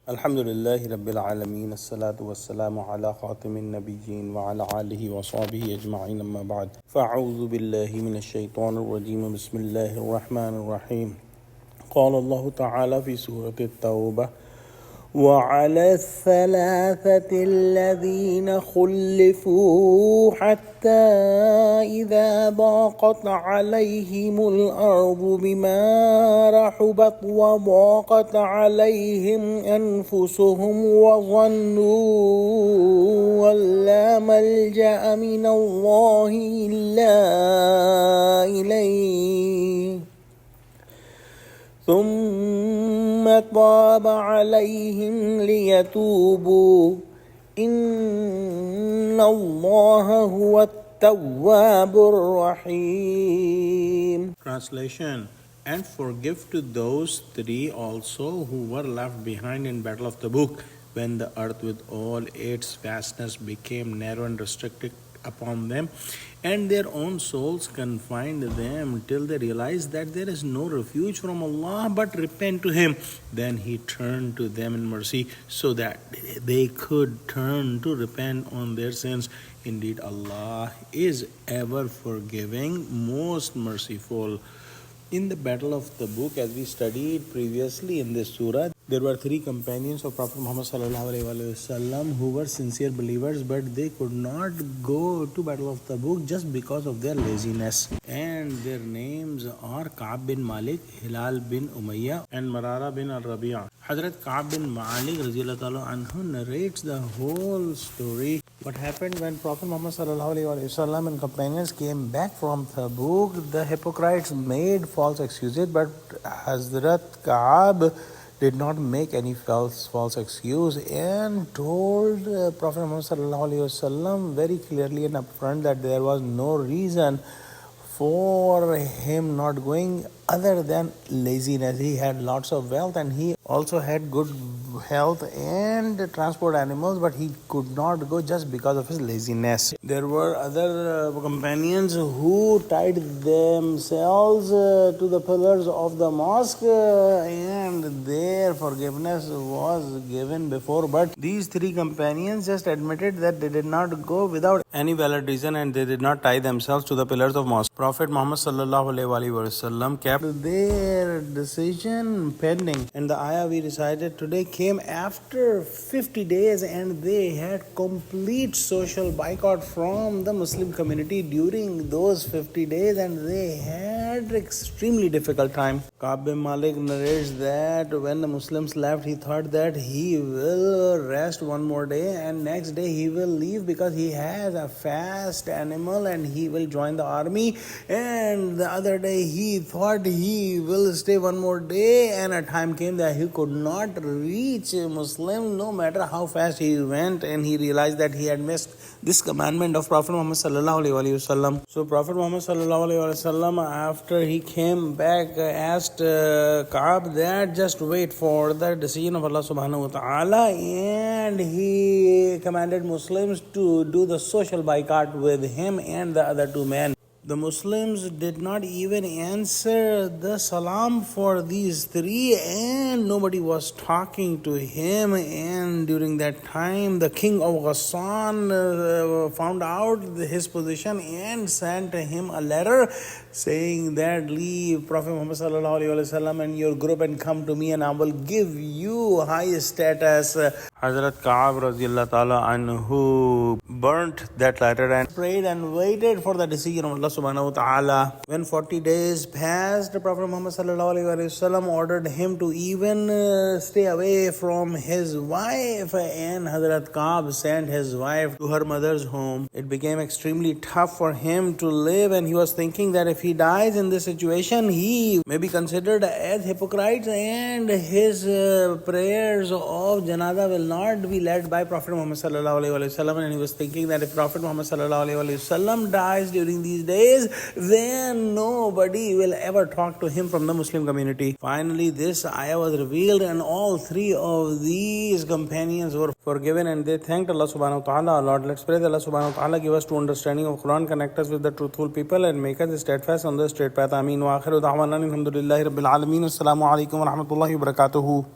Alhamdulillahi Rabbil Alameen, As-salatu was-salamu ala khatimin nabiyyin wa ala alihi wa sahbihi ajma'in amma ba'd. Fa'a'udhu billahi minash shaitanir rajeem, bismillahir rahmanir rahim. Qala Allahu ta'ala fi Surah Tawba, وعلى الثلاثة الذين خلفوا حتى إذا ضاقت عليهم الأرض بما رحبت وضاقت عليهم أنفسهم وظنوا أن لا ملجأ من الله إلا إليه ثم طاب عليهم ليتوبوا إن الله هو التواب الرحيم. Translation: And forgive to those three also who were left behind in Battle of Tabuk, when the earth with all its vastness became narrow and restricted upon them, and their own souls confined them till they realized that there is no refuge from Allah but repent to Him. Then He turned to them in mercy so that they could turn to repent on their sins. Indeed, Allah is ever forgiving, most merciful. In the Battle of Tabuk, as we studied previously in this surah, there were three companions of Prophet Muhammad who were sincere believers, but they could not go to Battle of Tabuk just because of their laziness. And their names are Ka'b bin Malik, Hilal bin Umayyah, and Marara bin al-Rabi'a. Hazrat Ka'b bin Malik anhu narrates the whole story. What happened when Prophet Muhammad and companions came back from Tabuk? The hypocrites made false excuses, but Hazrat Ka'b did not make any false excuse and told Prophet Muhammad very clearly and upfront that there was no reason for him not going other than laziness. He had lots of wealth and he also had good health and transport animals, but he could not go just because of his laziness. There were other companions who tied themselves to the pillars of the mosque and their forgiveness was given before, but these three companions just admitted that they did not go without any valid reason and they did not tie themselves to the pillars of mosque. Prophet Muhammad kept their decision pending, and the ayah we recited today came after 50 days, and they had complete social boycott from the Muslim community during those 50 days, and they had extremely difficult time. Ka'b bin Malik narrates that when the Muslims left, he thought that he will rest one more day and next day he will leave because he has a fast animal and he will join the army, and the other day he thought he will stay one more day, and a time came that he could not reach Muslim no matter how fast he went, and he realized that he had missed this commandment of Prophet Muhammad So Prophet Muhammad after he came back asked Ka'b that just wait for the decision of Allah subhanahu wa ta'ala, and he commanded Muslims to do the social boycott with him and the other two men. The Muslims did not even answer the salam for these three, and nobody was talking to him. And during that time, the king of Ghassan found out his position and sent him a letter saying that leave Prophet Muhammad and your group and come to me and I will give you high status. Hazrat Ka'b anhu burnt that letter and prayed and waited for the decision of Allah subhanahu wa ta'ala. When 40 days passed, the Prophet Muhammad ordered him to even stay away from his wife, and Hazrat Ka'b sent his wife to her mother's home. It became extremely tough for him to live, and he was thinking that if he dies in this situation, he may be considered as hypocrite, and his prayers of janaza will not be led by Prophet Muhammad and he was thinking that if Prophet Muhammad dies during these days, then nobody will ever talk to him from the Muslim community. Finally, this ayah was revealed and all three of these companions were forgiven and they thanked Allah subhanahu wa ta'ala. Lord, let's pray that Allah subhanahu wa ta'ala give us true understanding of Quran, connect us with the truthful people and make us steadfast on the straight path. Ameen. Wa akhiru da'wana alhamdulillahi rabbil alameen. Assalamu alaikum wa rahmatullahi wa barakatuhu.